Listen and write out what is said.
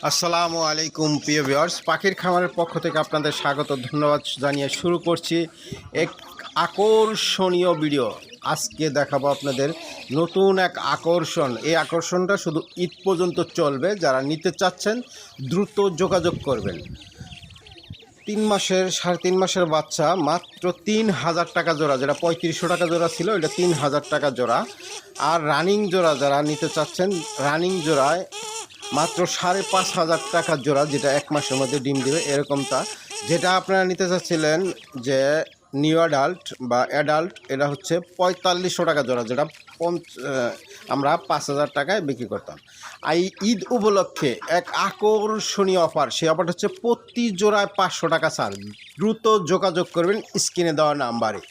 আসসালামু আলাইকুম প্রিয় ভিউয়ার্স, পাখির খামারের পক্ষ থেকে আপনাদের স্বাগত ধন্যবাদ জানিয়ে শুরু করছি এক আকর্ষণীয় ভিডিও। আজকে দেখাবো আপনাদের নতুন এক আকর্ষণ। এই আকর্ষণটা শুধু ঈদ পর্যন্ত চলবে। যারা নিতে চাচ্ছেন দ্রুত যোগাযোগ করবেন। 3 মাসের বাচ্চা মাত্র 3,000 টাকা জোড়া, যেটা 3500 টাকা জোড়া ছিল, এটা 3,000 টাকা জোড়া। আর রানিং জোড়া যারা নিতে চাচ্ছেন, রানিং জোড়ায় মাত্র 5,500 টাকা জোড়া, যেটা 1 মাসের মধ্যে ডিম দেবে এরকমটা। যেটা আপনারা নিতে চাচ্ছিলেন যে নিউ অ্যাডাল্ট বা অ্যাডাল্ট, এটা হচ্ছে 4500 টাকা জোড়া, যেটা আমরা 5,000 টাকায় বিক্রি করতাম। এই ঈদ উপলক্ষে এক আকর্ষণীয় অফার। সেই অফারটা হচ্ছে প্রতি জোড়ায় 500 টাকা ছাড়। দ্রুত যোগাযোগ করবেন স্ক্রিনে দেওয়া নাম্বারে।